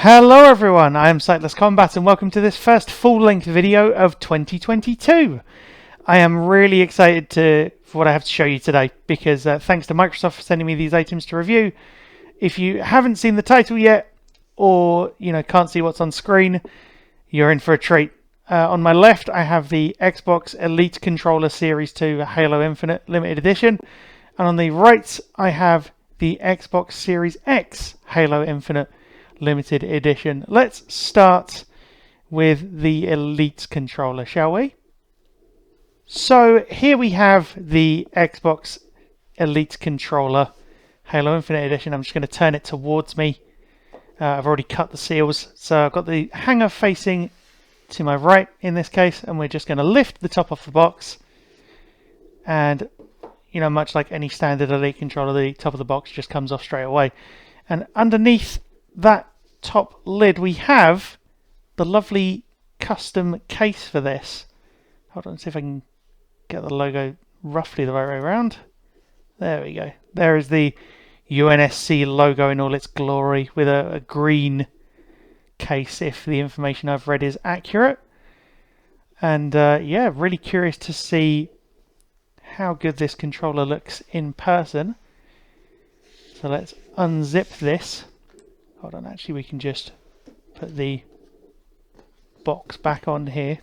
Hello everyone, I am Sightless Combat and welcome to this first full-length video of 2022. I am really excited for what I have to show you today because thanks to Microsoft for sending me these items to review. If you haven't seen the title yet or can't see what's on screen, you're in for a treat. On my left I have the Xbox Elite Controller Series 2 Halo Infinite Limited Edition, and on the right I have the Xbox Series X Halo Infinite Limited Edition. Let's start with the Elite controller, shall we? So here we have the Xbox Elite controller Halo Infinite Edition. I'm just going to turn it towards me. I've already cut the seals, so I've got the hanger facing to my right in this case, and we're just going to lift the top off the box, and much like any standard Elite controller, the top of the box just comes off straight away, and underneath that top lid we have the lovely custom case for this. Hold on, see if I can get the logo roughly the right way around. There we go. There is the UNSC logo in all its glory with a green case if the information I've read is accurate. And yeah, really curious to see how good this controller looks in person. So let's unzip this. Hold on, actually we can just put the box back on here.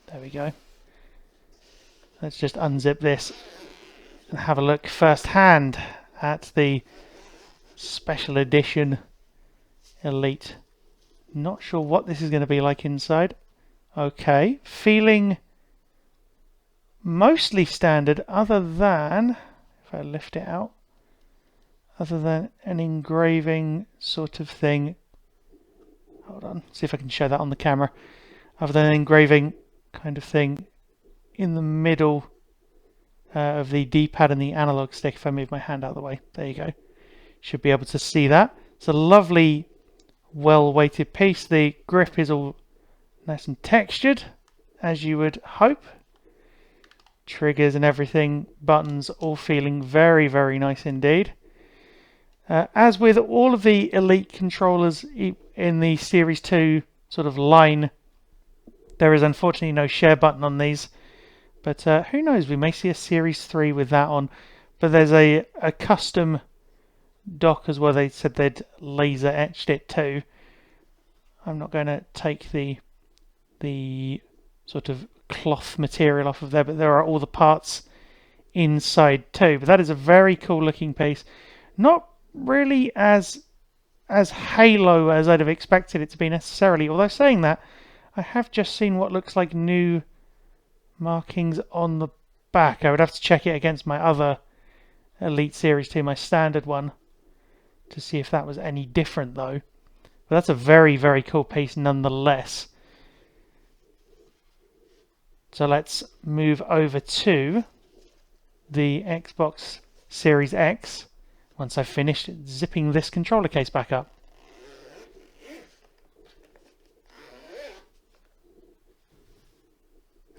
There we go. Let's just unzip this and have a look firsthand at the special edition Elite. Not sure what this is going to be like inside. Okay, feeling mostly standard other than, if I lift it out, other than an engraving sort of thing. Hold on, see if I can show that on the camera. Other than an engraving kind of thing in the middle of the D-pad and the analog stick. If I move my hand out of the way, there you go. Should be able to see that. It's a lovely, well-weighted piece. The grip is all nice and textured, as you would hope. Triggers and everything, buttons, all feeling very, very nice indeed. As with all of the Elite controllers in the Series 2 sort of line, there is unfortunately no share button on these. But who knows, we may see a Series 3 with that on. But there's a custom dock as well. They said they'd laser etched it too. I'm not going to take the sort of cloth material off of there, but there are all the parts inside too. But that is a very cool looking piece. Not really as Halo as I'd have expected it to be necessarily, although saying that, I have just seen what looks like new markings on the back. I would have to check it against my other Elite Series 2, my standard one, to see if that was any different though. But that's a very, very cool piece nonetheless. So let's move over to the Xbox Series X once I've finished zipping this controller case back up.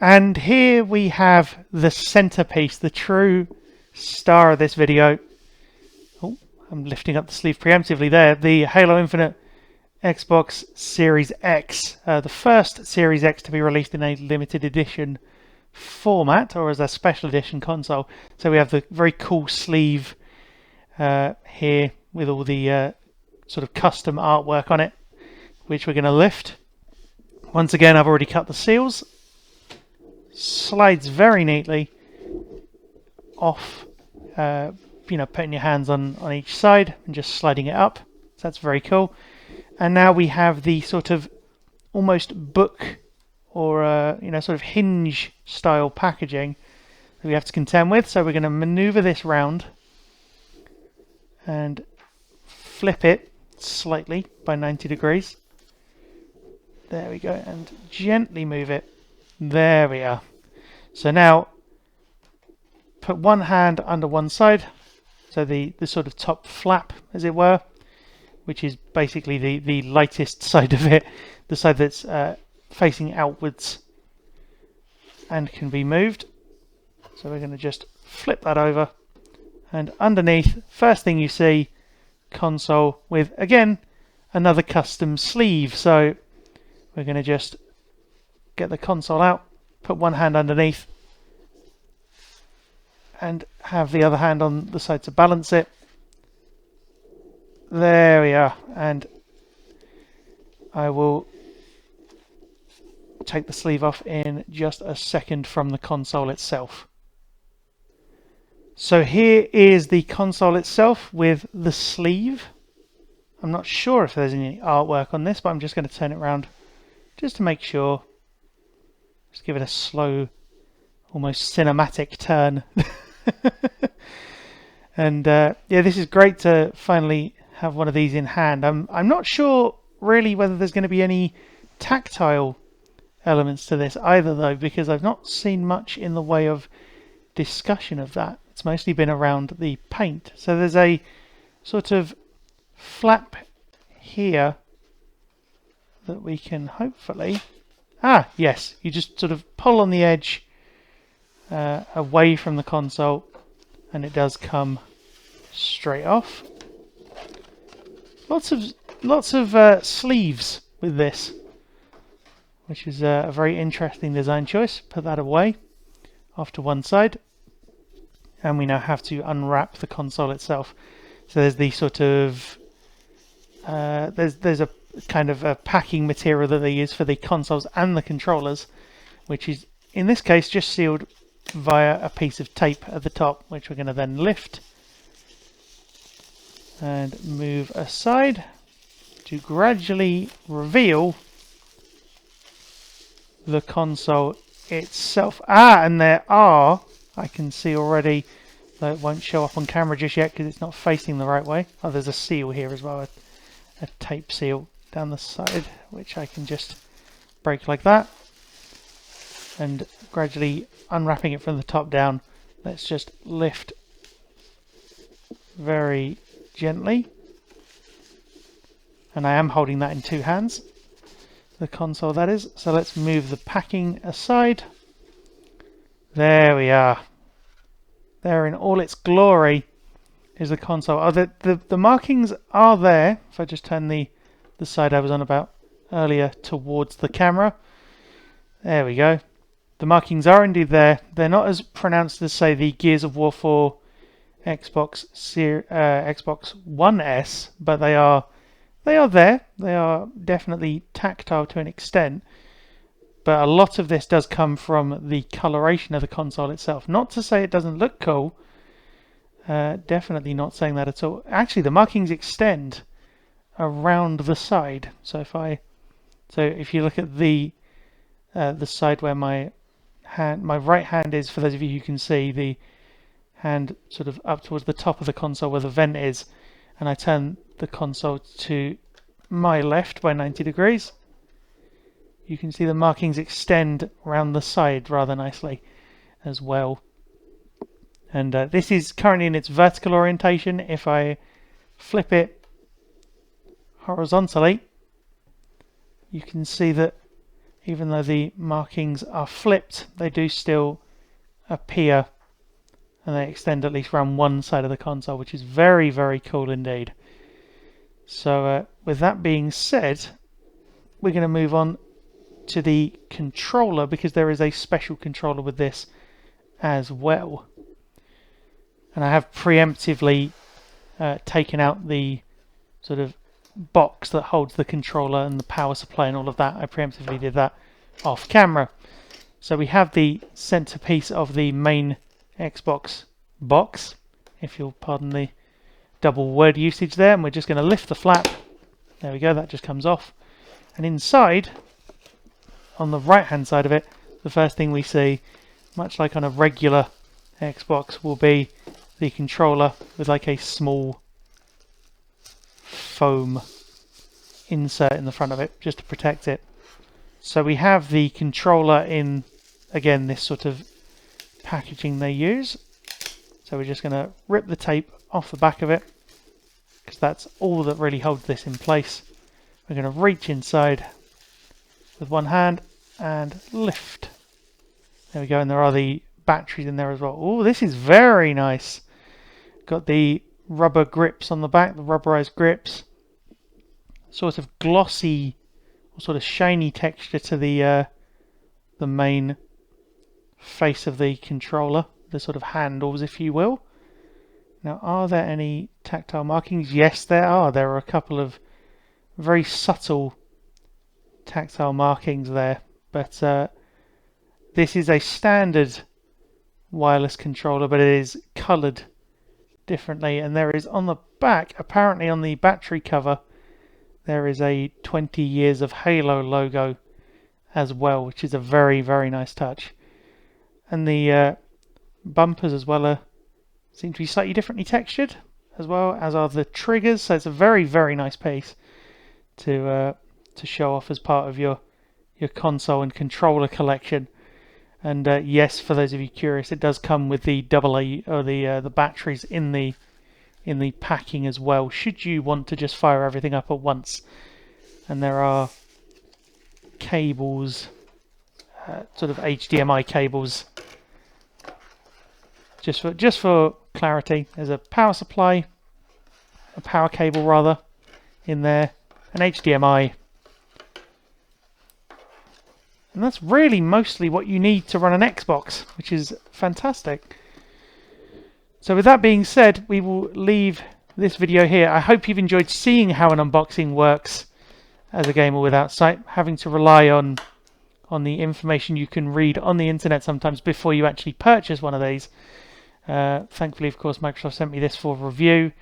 And here we have the centerpiece, the true star of this video. Oh, I'm lifting up the sleeve preemptively there. The Halo Infinite Xbox Series X, the first Series X to be released in a limited edition format, or as a special edition console. So we have the very cool sleeve here with all the sort of custom artwork on it, which we're going to lift. Once again, I've already cut the seals. Slides very neatly off, putting your hands on each side and just sliding it up. So that's very cool. And now we have the sort of almost book or sort of hinge style packaging that we have to contend with. So we're going to maneuver this round and flip it slightly by 90 degrees. There we go, and gently move it. There we are. So now put one hand under one side, so the sort of top flap as it were, which is basically the lightest side of it, the side that's facing outwards and can be moved. So we're going to just flip that over, and underneath, first thing you see, console with, again, another custom sleeve. So we're going to just get the console out, put one hand underneath, and have the other hand on the side to balance it. There we are. And I will take the sleeve off in just a second from the console itself. So here is the console itself with the sleeve. I'm not sure if there's any artwork on this, but I'm just going to turn it around just to make sure. Just give it a slow, almost cinematic turn. And yeah, this is great to finally have one of these in hand. I'm not sure really whether there's going to be any tactile elements to this either, though, because I've not seen much in the way of discussion of that. It's mostly been around the paint. So there's a sort of flap here that we can hopefully... Ah, yes, you just sort of pull on the edge away from the console and it does come straight off. Lots of sleeves with this, which is a very interesting design choice. Put that away off to one side, and we now have to unwrap the console itself. So there's the sort of there's a kind of a packing material that they use for the consoles and the controllers, which is in this case just sealed via a piece of tape at the top, which we're going to then lift and move aside to gradually reveal the console itself. And there are, I can see already, though it won't show up on camera just yet because it's not facing the right way. Oh, there's a seal here as well, a tape seal down the side, which I can just break like that. And gradually unwrapping it from the top down, let's just lift very gently. And I am holding that in two hands, the console that is. So let's move the packing aside. There we are. There in all its glory is the console. Oh, the markings are there. If I just turn the side I was on about earlier towards the camera. There we go. The markings are indeed there. They're not as pronounced as, say, the Gears of War 4 Xbox One S, but they are there. They are definitely tactile to an extent. But a lot of this does come from the coloration of the console itself. Not to say it doesn't look cool. Definitely not saying that at all. Actually, the markings extend around the side. So if you look at the side where my right hand is, for those of you who can see, the hand sort of up towards the top of the console where the vent is, and I turn the console to my left by 90 degrees, you can see the markings extend around the side rather nicely as well. And this is currently in its vertical orientation. If I flip it horizontally, you can see that even though the markings are flipped, they do still appear, and they extend at least around one side of the console, which is very, very cool indeed. So with that being said, we're going to move on to the controller, because there is a special controller with this as well. And I have preemptively taken out the sort of box that holds the controller and the power supply and all of that. I preemptively did that off camera. So we have the centerpiece of the main Xbox box, if you'll pardon the double word usage there, and we're just going to lift the flap. There we go, that just comes off. And inside, on the right hand side of it, the first thing we see, much like on a regular Xbox, will be the controller with like a small foam insert in the front of it just to protect it. So we have the controller in, again, this sort of packaging they use. So we're just going to rip the tape off the back of it, because that's all that really holds this in place. We're going to reach inside with one hand and lift. There we go, and there are the batteries in there as well. Oh, this is very nice. Got the rubber grips on the back, the rubberized grips. sort of glossy or sort of shiny texture to the main face of the controller, the sort of handles, if you will. Now, are there any tactile markings? Yes, there are. There are a couple of very subtle tactile markings there, but this is a standard wireless controller, but it is coloured differently, and there is on the back, apparently on the battery cover, there is a 20 years of Halo logo as well, which is a very, very nice touch. And the bumpers as well seem to be slightly differently textured, as well as are the triggers. So it's a very, very nice piece to show off as part of your console and controller collection. And yes, for those of you curious, it does come with the AA or the batteries in the packing as well, should you want to just fire everything up at once. And there are cables, sort of HDMI cables. Just for clarity, there's a power supply, a power cable rather, in there, an HDMI. And that's really mostly what you need to run an Xbox, which is fantastic. So with that being said, we will leave this video here. I hope you've enjoyed seeing how an unboxing works as a gamer without sight, having to rely on the information you can read on the internet sometimes before you actually purchase one of these. Thankfully, of course, Microsoft sent me this for review.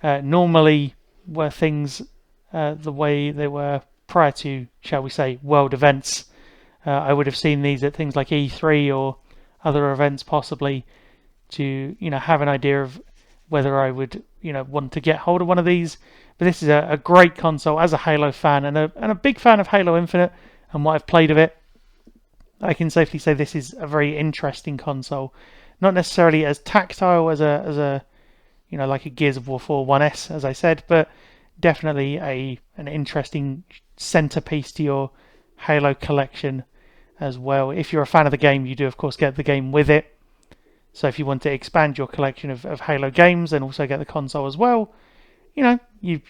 Normally, were things the way they were prior to, shall we say, world events, I would have seen these at things like E3 or other events possibly to, have an idea of whether I would, want to get hold of one of these. But this is a great console as a Halo fan and a big fan of Halo Infinite and what I've played of it. I can safely say this is a very interesting console. Not necessarily as tactile as a like a Gears of War 4 1S, as I said, but definitely an interesting centerpiece to your Halo collection as well. If you're a fan of the game, you do of course get the game with it. So if you want to expand your collection of Halo games and also get the console as well, you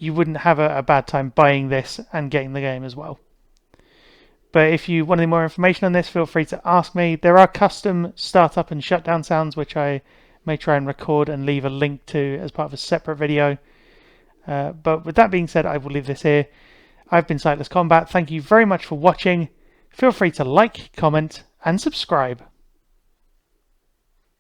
wouldn't have a bad time buying this and getting the game as well. But if you want any more information on this, feel free to ask me. There are custom startup and shutdown sounds, which I may try and record and leave a link to as part of a separate video. But with that being said, I will leave this here. I've been Sightless Combat. Thank you very much for watching. Feel free to like, comment, and subscribe.